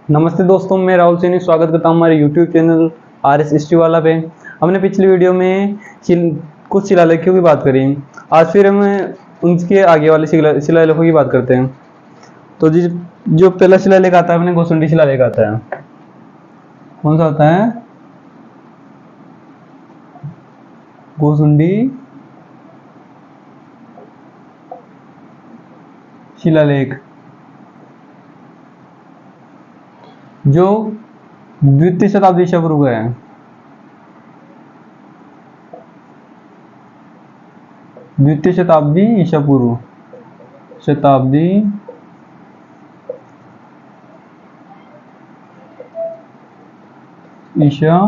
नमस्ते दोस्तों, मैं राहुल सैनी स्वागत करता हूँ हमारे YouTube चैनल RS हिस्ट्री वाला पे। हमने पिछली वीडियो में कुछ शिलालेखों की बात करी। आज फिर हम उनके आगे वाले शिलालेखों की बात करते हैं। तो जो पहला शिलालेख आता है अपने गोसुंडी शिलालेख आता है। कौन सा आता है? गोसुंडी शिलालेख, जो द्वितीय शताब्दी ईसा पूर्व का है। द्वितीय शताब्दी ईसा पूर्व, शताब्दी ईसा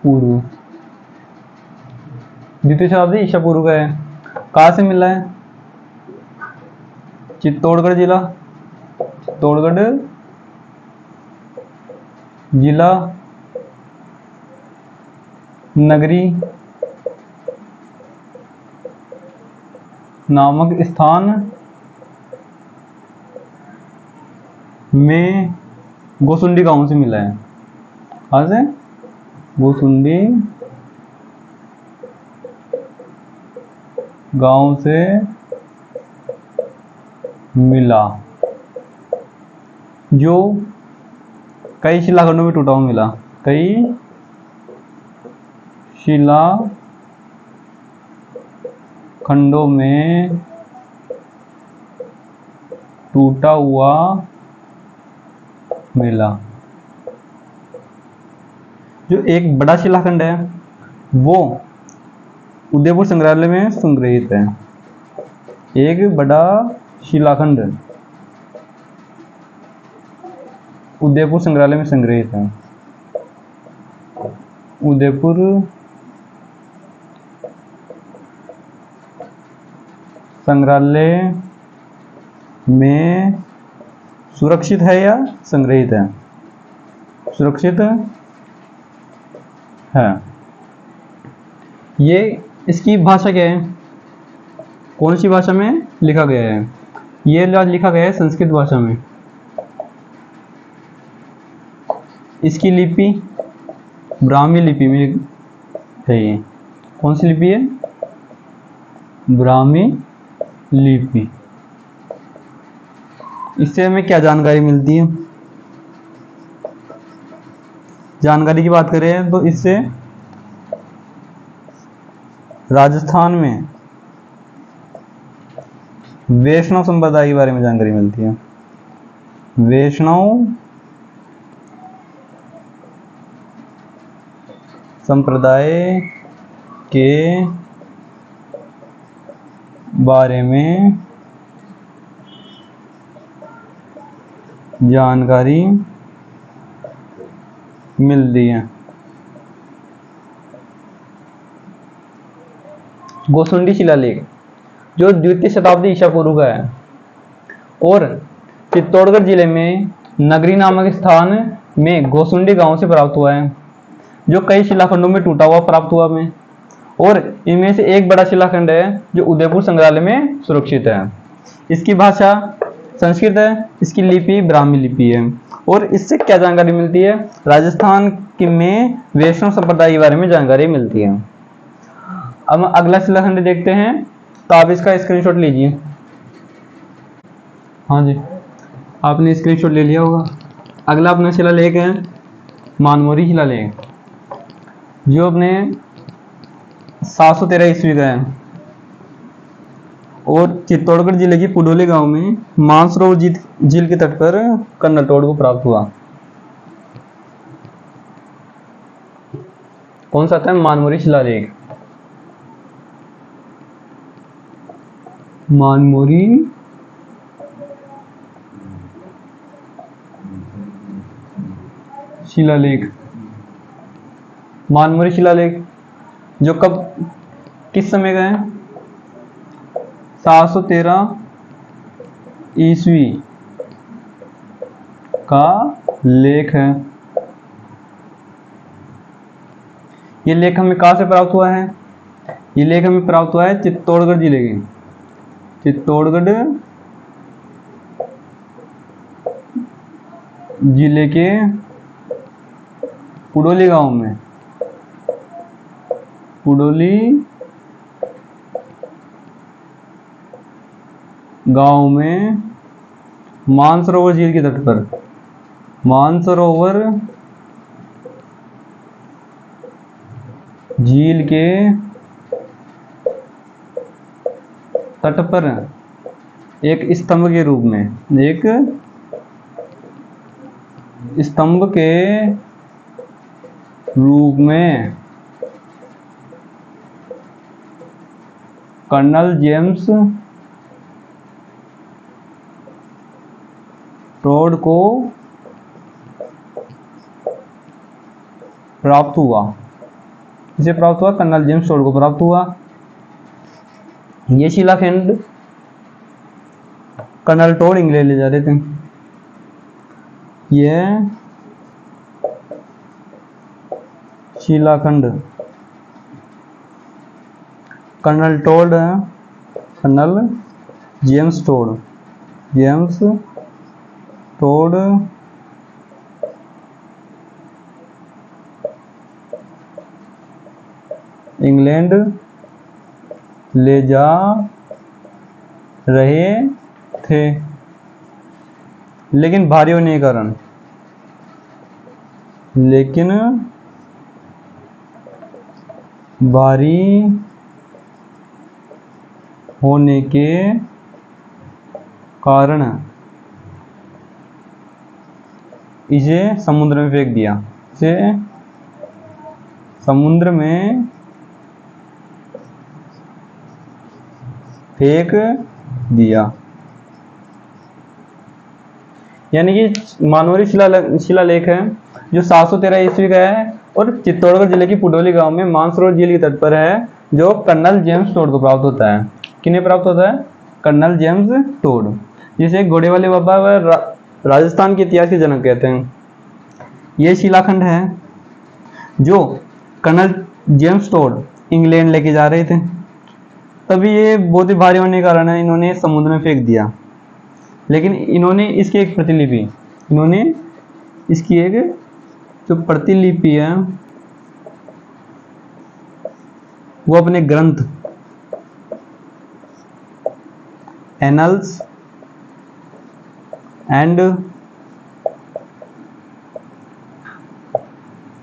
पूर्व, द्वितीय शताब्दी ईसा पूर्व का है। कहाँ से मिला है? चित्तौड़गढ़ जिला, चित्तौड़गढ़ जिला नगरी नामक स्थान में गोसुंडी गांव से मिला है। कहाँ से? गोसुंडी गांव से मिला, जो कई शिलाखंडों में टूटा हुआ मिला। कई शिलाखंडों में टूटा हुआ मिला। जो एक बड़ा शिलाखंड है वो उदयपुर संग्रहालय में संग्रहित है। एक बड़ा शिलाखंड उदयपुर संग्रहालय में संग्रहित है। उदयपुर संग्रहालय में सुरक्षित है या संग्रहित है? सुरक्षित है। ये इसकी भाषा क्या है? कौन सी भाषा में लिखा गया है? ये लिखा गया है संस्कृत भाषा में। इसकी लिपि ब्राह्मी लिपि में है। ये कौन सी लिपि है? ब्राह्मी लिपि। इससे हमें क्या जानकारी मिलती है? जानकारी की बात करें तो इससे राजस्थान में वैष्णव संप्रदाय के बारे में जानकारी मिलती है। वैष्णव संप्रदाय के बारे में जानकारी मिलती है। गोसुंडी शिलालेख जो द्वितीय शताब्दी ईसा पूर्व का है और चित्तौड़गढ़ जिले में नगरी नामक स्थान में गोसुंडी गांव से प्राप्त हुआ है, जो कई शिलाखंडों में टूटा हुआ प्राप्त हुआ में, और इनमें से एक बड़ा शिलाखंड है जो उदयपुर संग्रहालय में सुरक्षित है। इसकी भाषा संस्कृत है, इसकी लिपि ब्राह्मी लिपि है। और इससे क्या जानकारी मिलती है? राजस्थान में वैष्णव संप्रदाय के बारे में जानकारी मिलती है। अब अगला शिलाखंड देखते हैं, तो आप इसका स्क्रीनशॉट लीजिए। हाँ जी, आपने स्क्रीनशॉट ले लिया होगा। अगला अपना शिलालेख है मानमोरी शिलालेख, जो अपने 713 ईस्वी का है और चित्तौड़गढ़ जिले की पुडोली गांव में मानसरोवर झील के तट पर कन्नटोड़ को प्राप्त हुआ। कौन सा था? मानमोरी शिलालेख। मानमोरी शिलालेख, मानमोरी शिलालेख जो कब किस समय का है? 713 ईस्वी का लेख है। ये लेख हमें कहाँ से प्राप्त हुआ है? ये लेख हमें प्राप्त हुआ है चित्तौड़गढ़ जिले के, चित्तौड़गढ़ जिले के पुडोली गांव में, पुडोली गांव में मानसरोवर झील के तट पर, मानसरोवर झील के तट पर एक स्तंभ के रूप में, एक स्तंभ के रूप में कर्नल जेम्स टोड को प्राप्त हुआ। इसे प्राप्त हुआ, कर्नल जेम्स टोड को प्राप्त हुआ। ये शिलाखंड कर्नल टोड इंग्लैंड ले जा रहे थे। यह शिलाखंड colonel Tod, colonel James Tod, James Tod England ले जा रहे थे, लेकिन भारी होने के कारण, लेकिन भारी होने के कारण इसे समुद्र में फेंक दिया, इसे समुद्र में फेंक दिया। यानी कि मानवरी शिलालेख है जो 713 ईस्वी का है और चित्तौड़गढ़ जिले की पुडोली गांव में मानसरोवर झील के तट पर है, जो कर्नल जेम्स टोड को प्राप्त होता है। किन्हें प्राप्त होता है? कर्नल जेम्स टोड, जिसे घोड़े वाले बाबा व राजस्थान के इतिहास के जनक कहते हैं। यह शिलाखंड है जो कर्नल जेम्स टोड इंग्लैंड लेके जा रहे थे, तभी ये बहुत ही भारी होने के कारण इन्होंने समुद्र में फेंक दिया। लेकिन इन्होंने इसकी एक प्रतिलिपि, इन्होंने इसकी एक जो प्रतिलिपि है वो अपने ग्रंथ annuls and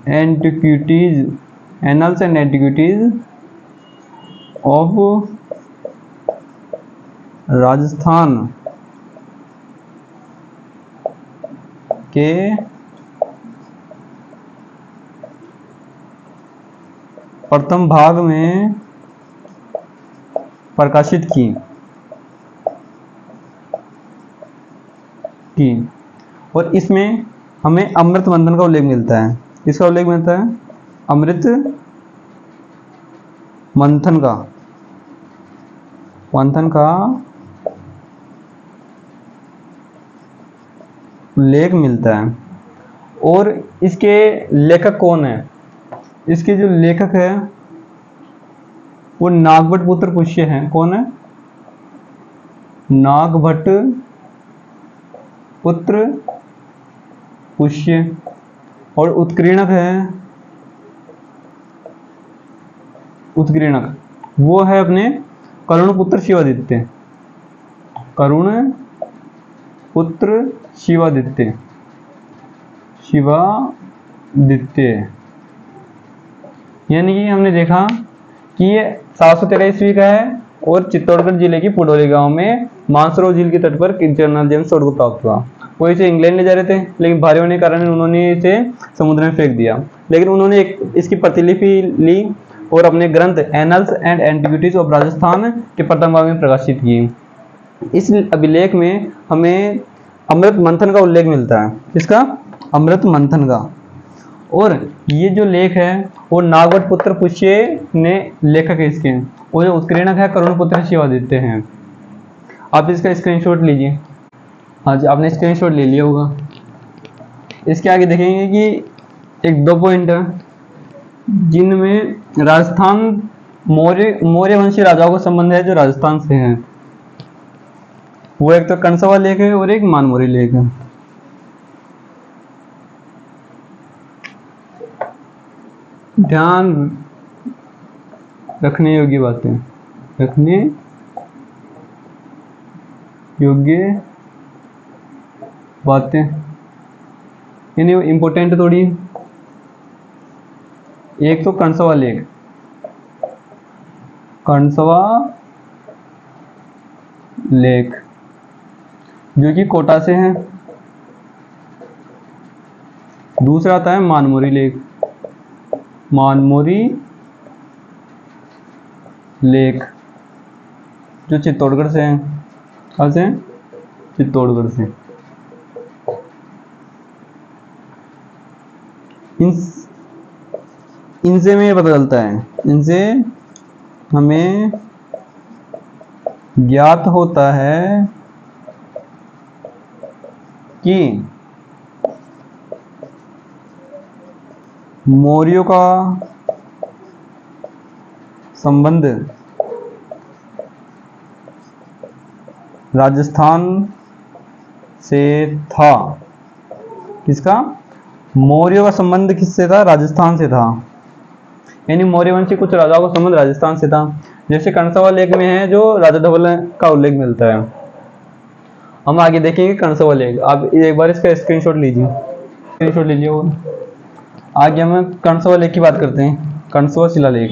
antiquities, annuls and antiquities of Rajasthan के प्रथम भाग में प्रकाशित की और इसमें हमें अमृत मंथन का उल्लेख मिलता है। इसका उल्लेख मिलता है अमृत मंथन का उल्लेख मिलता है। और इसके लेखक कौन है? इसके जो लेखक है वो नागभट्ट पुत्र पुष्य हैं। कौन है? नागभट्ट पुत्र पुष्य। और उत्कीर्णक है, उत्कीर्णक वो है अपने करुण पुत्र शिवादित्य, करुण पुत्र शिवादित्य, शिवादित्य। यानी कि हमने देखा कि ये 713 ईस्वी का है और चित्तौड़गढ़ जिले की पुडोली गांव में मानसरोवर झील के तट पर कर्नल जेम्स टोड को प्राप्त हुआ। वो इसे इंग्लैंड ले जा रहे थे, लेकिन भारी होने के कारण उन्होंने इसे समुद्र में फेंक दिया। लेकिन उन्होंने इसकी प्रतिलिपि ली और अपने ग्रंथ annuls and antiquities of Rajasthan के प्रथम भाग में प्रकाशित की। इस अभिलेख में हमें अमृत मंथन का उल्लेख मिलता है। इसका अमृत मंथन का। और ये जो लेख है वो नागभट्ट पुत्र पुष्य ने लेखक है इसके, वो जो उत्कीर्णक है करुण पुत्र शिवादित्य हैं। आप इसका स्क्रीनशॉट लीजिए। हाँ जी, आपने स्क्रीनशॉट ले लिया होगा। इसके आगे देखेंगे कि एक 2 पॉइंट है जिनमें राजस्थान मौर्य वंशी राजाओं का संबंध है जो राजस्थान से हैं। वो एक तो कंसवा लेख है और एक मानमोरी लेख है। ध्यान रखने योग्य बातें, रखने योग्य बातें यानी इम्पोर्टेंट थोड़ी। एक तो कर्णसवा लेख, कर्णसवा लेख जो कि कोटा से है। दूसरा आता है मानमोरी लेख, मानमोरी लेख जो चित्तौड़गढ़ से है। कहाँ से? चित्तौड़गढ़ से। इनसे हमें पता चलता है, इनसे हमें ज्ञात होता है कि मौर्यों का संबंध राजस्थान से था। किसका? मौर्यों का संबंध किससे था? राजस्थान से था। यानी मौर्य वंशी कुछ राजाओं का संबंध राजस्थान से था। जैसे कर्णसवा लेख में है जो राजा धवल का उल्लेख मिलता है। हम आगे देखेंगे कर्णसवा लेख। आप एक बार इसका स्क्रीनशॉट लीजिए, स्क्रीनशॉट लीजिए। वो आगे हम कर्णसवा लेख की बात करते हैं। कर्णसवा शिलालेख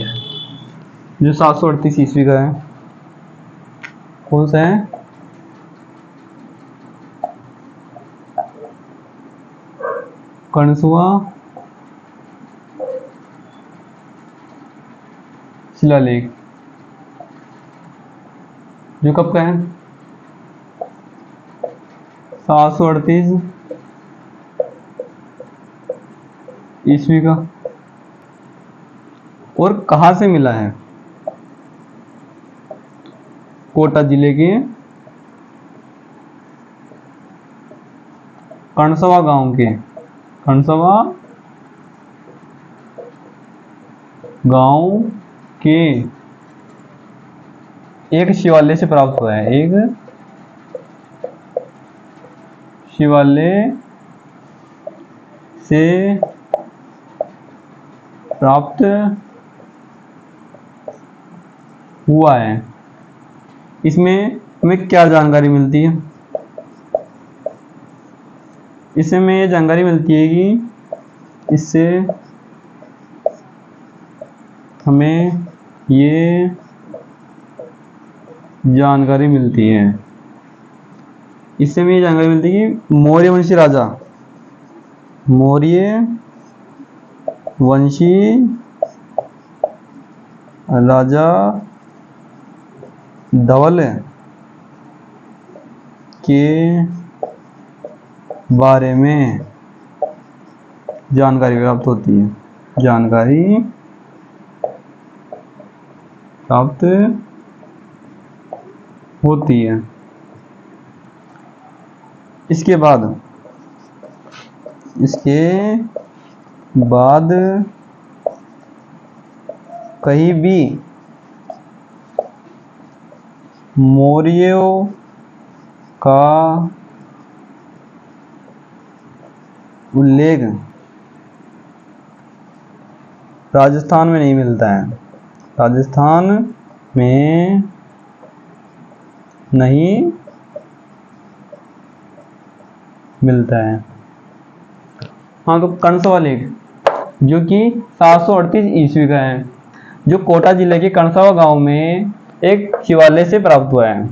जो 738 ईस्वी का है। कौन सा है? कर्णसवा शिलालेख जो कब का है? 738 ईस्वी का। और कहां से मिला है? कोटा जिले के कर्णसवा गांव के, कर्णसवा गांव के एक शिवालय से प्राप्त हुआ है। एक शिवालय से प्राप्त हुआ है। इसमें हमें क्या जानकारी मिलती है? इससे हमें ये जानकारी मिलती है कि इससे हमें ये जानकारी मिलती है, इससे हमें ये जानकारी मिलती है कि मौर्य वंशी राजा, मौर्य वंशी राजा धवल के बारे में जानकारी प्राप्त होती है, जानकारी प्राप्त होती है। इसके बाद कहीं भी मौर्यों का उल्लेख राजस्थान में नहीं मिलता है, राजस्थान में नहीं मिलता है। हाँ, तो कर्णसवा लेख जो कि 738 ईस्वी का है, जो कोटा जिले के कर्णसवा गांव में एक शिवालय से प्राप्त हुआ है।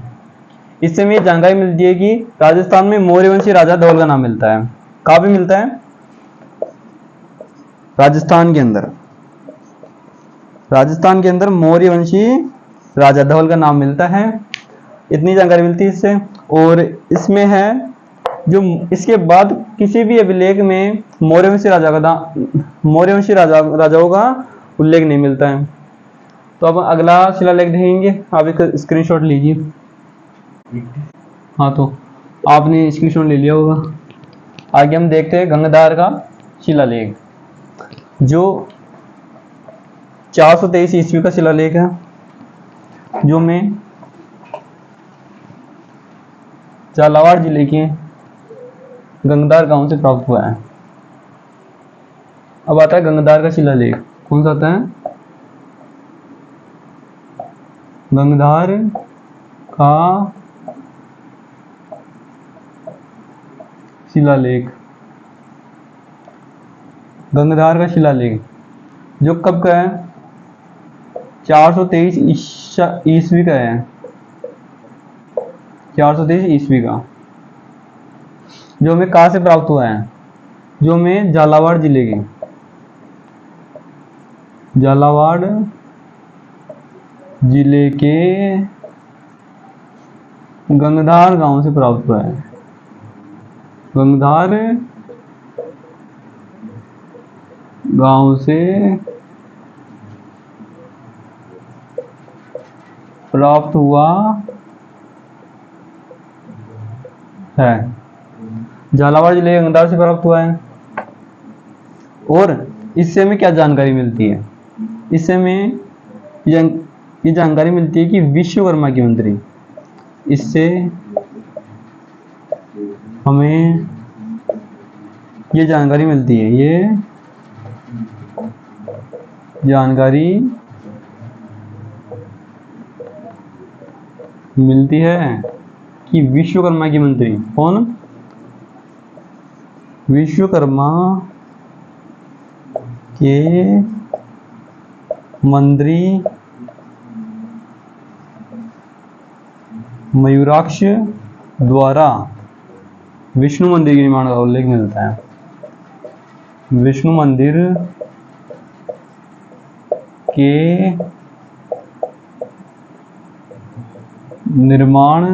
इससे हमें जानकारी मिलती है कि राजस्थान में मौर्यवंशी राजा धवल का नाम मिलता है। कहाँ पे मिलता है? राजस्थान के अंदर, राजस्थान के अंदर मौर्यवंशी राजा धवल का नाम मिलता है। इतनी जानकारी मिलती है इससे। और इसमें है जो इसके बाद किसी भी अभिलेख में मौर्यवंशी राजाओं का उल्लेख नहीं मिलता है। तो अब अगला शिलालेख देखेंगे। आप एक स्क्रीनशॉट लीजिए। हाँ, तो आपने स्क्रीनशॉट ले लिया होगा। आगे हम देखते हैं गंगाधार का शिलालेख जो 423 ईस्वी का शिलालेख है, जो में झालावाड़ जिले के गंगाधार गांव से प्राप्त हुआ है। अब आता है गंगधार का शिलालेख। कौन सा आता है? गंगधार का शिलालेख। गंगधार का शिलालेख जो कब का है? 423 ईस्वी का है। 423 ईस्वी का, जो हमें कहाँ से प्राप्त हुआ है? जो हमें झालावाड़ जिले के, झालावाड़ जिले के गंगधार गांव से प्राप्त हुआ है। गंगधार गांव से प्राप्त हुआ है। झालावाड़ जिले के गंगधार से प्राप्त हुआ है। और इससे हमें क्या जानकारी मिलती है? इससे हमें ये जानकारी मिलती है कि विश्वकर्मा की मंत्री, इससे हमें ये जानकारी मिलती है, ये जानकारी मिलती है कि विश्वकर्मा की मंत्री कौन? विश्वकर्मा के मंत्री मयूराक्ष द्वारा विष्णु मंदिर के निर्माण का उल्लेख मिलता है। विष्णु मंदिर के निर्माण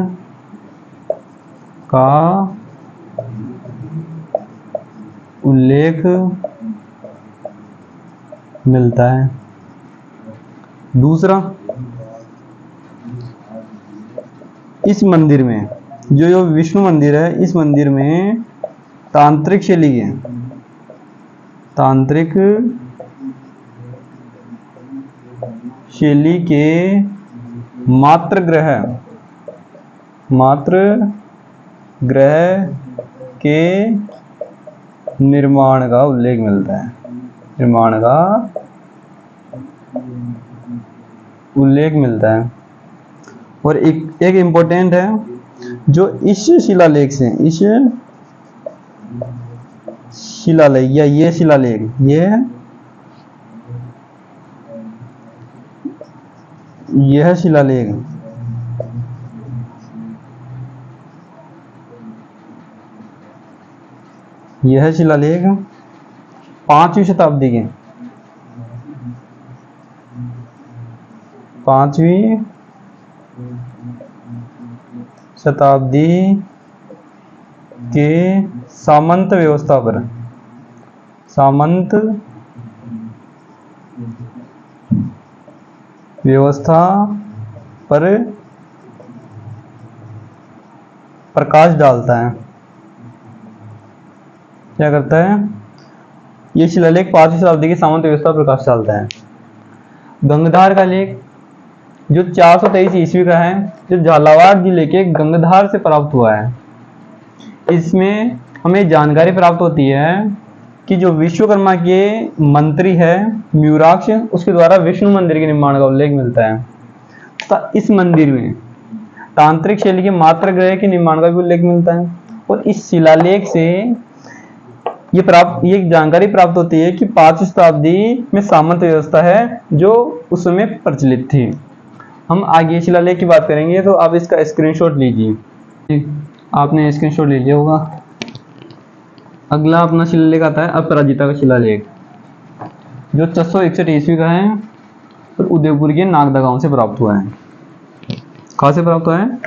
का उल्लेख मिलता है। दूसरा, इस मंदिर में जो विष्णु मंदिर है, इस मंदिर में तांत्रिक शैली के, तांत्रिक शैली के मात्र ग्रह के निर्माण का उल्लेख मिलता है। निर्माण का उल्लेख मिलता है। और एक इम्पोर्टेंट है, जो इस शिलालेख से, इस शिलालेख या ये शिलालेख, यह शिलालेख यह शिलालेख 5वीं शताब्दी के, 5वीं शताब्दी के सामंत व्यवस्था पर, सामंत व्यवस्था पर प्रकाश डालता है। क्या करता है? ये शिलालेख 5वीं शताब्दी की सामंत व्यवस्था पर प्रकाश डालता है। गंगधार का लेख जो 423 ईस्वी का है, जो झालावाड़ जिले के गंगधार से प्राप्त हुआ है, इसमें हमें जानकारी प्राप्त होती है कि जो विश्वकर्मा के मंत्री है मयूराक्ष, उसके द्वारा विष्णु मंदिर के निर्माण का उल्लेख मिलता है। तो इस मंदिर में तांत्रिक शैली के मात्र ग्रह के निर्माण का भी उल्लेख मिलता है। और इस शिलालेख से ये जानकारी प्राप्त होती है कि 5वीं शताब्दी में सामंत व्यवस्था है जो उस समय प्रचलित थी। हम आगे शिलालेख की बात करेंगे, तो आप इसका स्क्रीनशॉट लीजिए। आपने स्क्रीनशॉट ले लिया होगा। अगला अपना शिलालेख आता है अपराजिता का शिलालेख, जो 661 ईस्वी का है और उदयपुर के नागदा गांव से प्राप्त हुआ है। कहाँ से प्राप्त हुआ है?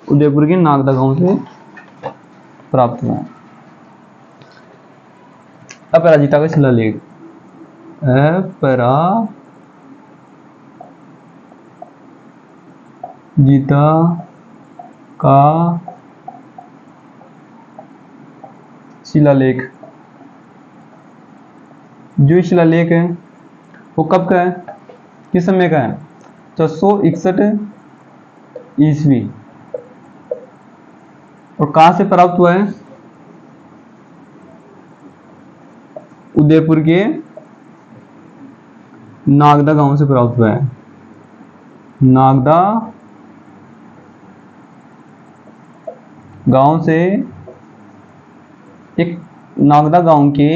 उदयपुर के नागदा गांव से प्राप्त हुआ है। अपराजिता का शिलालेख, अपराजिता का शिलालेख, जो शिलालेख है वो कब का है? किस समय का है? 661 ईस्वी। और कहां से प्राप्त हुआ है? उदयपुर के नागदा गांव से प्राप्त हुआ है। नागदा गांव से एक नागदा गांव के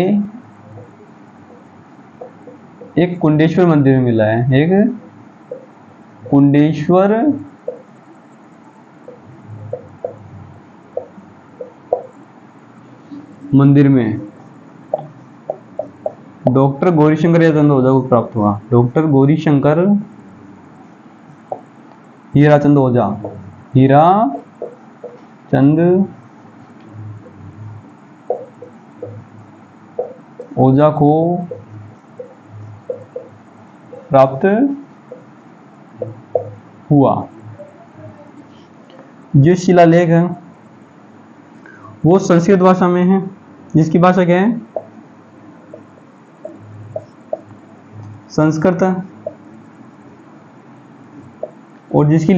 एक कुंडेश्वर मंदिर में मिला है। एक कुंडेश्वर मंदिर में डॉक्टर गौरीशंकर हीराचंद ओझा को प्राप्त हुआ। डॉक्टर गौरीशंकर हीराचंद ओझा, हीराचंद ओझा को प्राप्त हुआ। जो शिलालेख है वो संस्कृत भाषा में है, जिसकी भाषा क्या है? संस्कृत। और जिसकी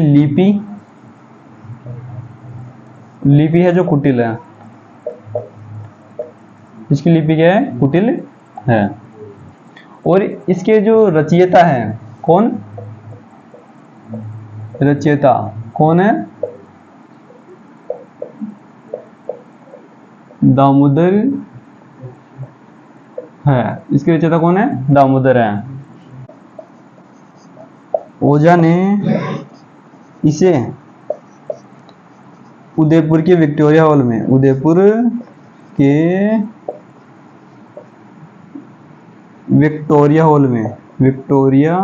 लिपि है जो कुटिल है। इसकी लिपि क्या है? कुटिल है। और इसके जो रचयिता है, कौन रचयिता कौन है? दामोदर है। इसके रचयिता कौन है? दामोदर है। ओझा ने इसे उदयपुर के विक्टोरिया हॉल में, उदयपुर के विक्टोरिया हॉल में, विक्टोरिया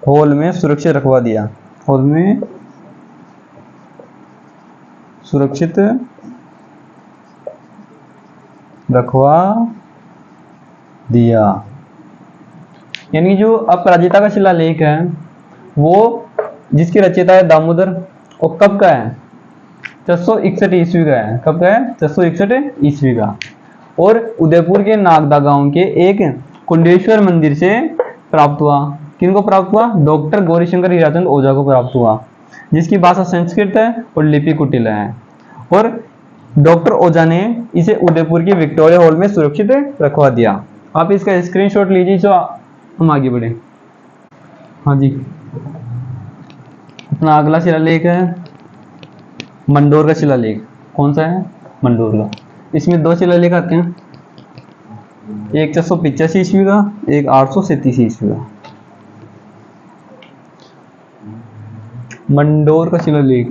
हॉल में सुरक्षित रखवा दिया। हॉल में सुरक्षित रखवा दिया। यानी जो अपराजिता का शिलालेख है वो जिसकी रचयिता है दामोदर, और कब का है? 461 ईस्वी का है। कब का है? 461 ईस्वी का। और उदयपुर के नागदा गांव के एक कुंडेश्वर मंदिर से प्राप्त हुआ। किनको प्राप्त हुआ? डॉक्टर गौरीशंकर हीराचंद ओझा को प्राप्त हुआ, जिसकी भाषा संस्कृत है और लिपि कुटिल है। और डॉक्टर ओझा ने इसे उदयपुर के विक्टोरिया हॉल में सुरक्षित रखवा दिया। आप इसका स्क्रीनशॉट लीजिए जो हम आगे बढ़े। हाँ जी, अपना अगला शिलालेख है मंडोर का शिलालेख। कौन सा है? मंडोर का। इसमें दो शिलालेख आते हैं, एक 485 ईस्वी का, एक 837 ईस्वी का। मंडोर का शिलालेख,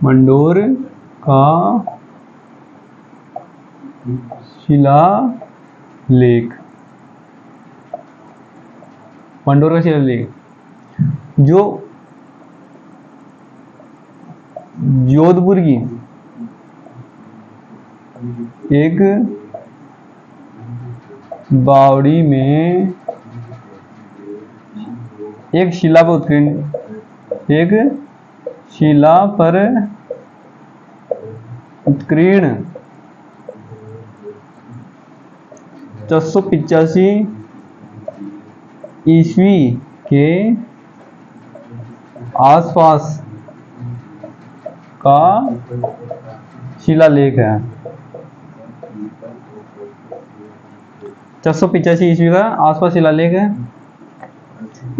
मंडोर का शिलालेख, मंडोर का शिलालेख जो जोधपुर की एक बावड़ी में एक शिला पर उत्कीर्ण 485 ईस्वी के आसपास का शिलालेख है। 485 ईस्वी का आसपास शिलालेख है।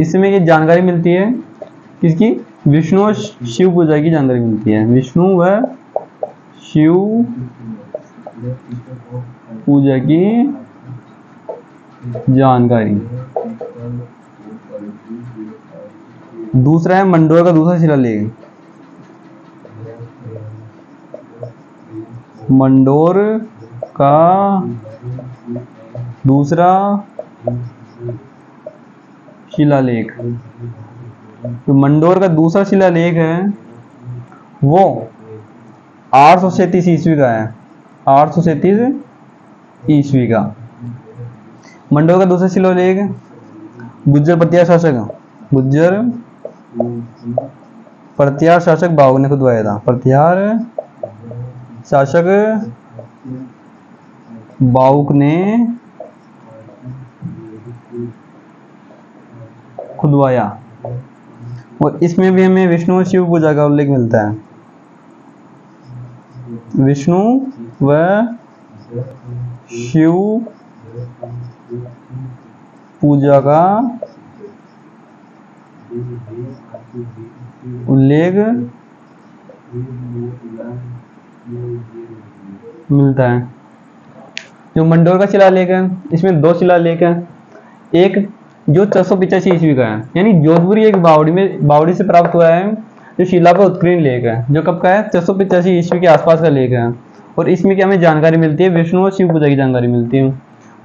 इसमें ये जानकारी मिलती है किसकी? विष्णु और शिव पूजा की जानकारी मिलती है। विष्णु व शिव पूजा की जानकारी। दूसरा है मंडोर का दूसरा शिलालेख, मंडोर का दूसरा शिलालेख। तो मंडोर का दूसरा शिलालेख है वो 837 ईस्वी का है। 837 ईस्वी का मंडोर का दूसरा शिलालेख गुज्जर प्रतिहार शासक बाहुक ने खुदवाया था। प्रतिहार शासक बाहुक ने खुदवाया। और इसमें भी हमें विष्णु और शिव पूजा का उल्लेख मिलता है। विष्णु व शिव पूजा का उल्लेख मिलता है। जो मंडोर का शिलालेख है इसमें दो शिलालेख हैं, एक जो 485 ईस्वी का है, यानी जोधपुरी एक बावड़ी से प्राप्त हुआ है, जो शिला का उत्कीर्ण लेख है, जो कब का है 485 ईस्वी के आसपास का लेख है, और इसमें क्या हमें जानकारी मिलती है, विष्णु और शिव पूजा की जानकारी मिलती है।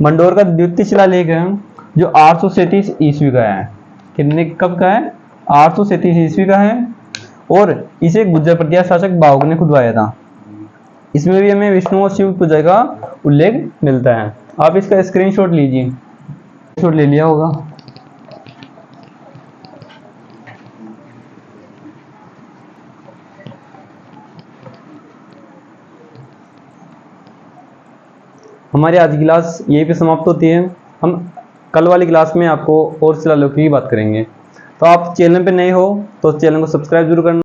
मंडोर का द्वितीय शिलालेख है जो 837 ईस्वी का है, कितने कब का है 837 ईस्वी का है, और इसे गुर्जर प्रतिहार शासक बाहुक ने खुदवाया था। इसमें भी हमें विष्णु और शिव पूजा का उल्लेख मिलता है। आप इसका स्क्रीनशॉट लीजिए, स्क्रीनशॉट ले लिया होगा। हमारी आज की क्लास यहीं पे समाप्त होती है। हम कल वाली क्लास में आपको और शिलालेखों की बात करेंगे। तो आप चैनल पे नए हो तो चैनल को सब्सक्राइब जरूर करना।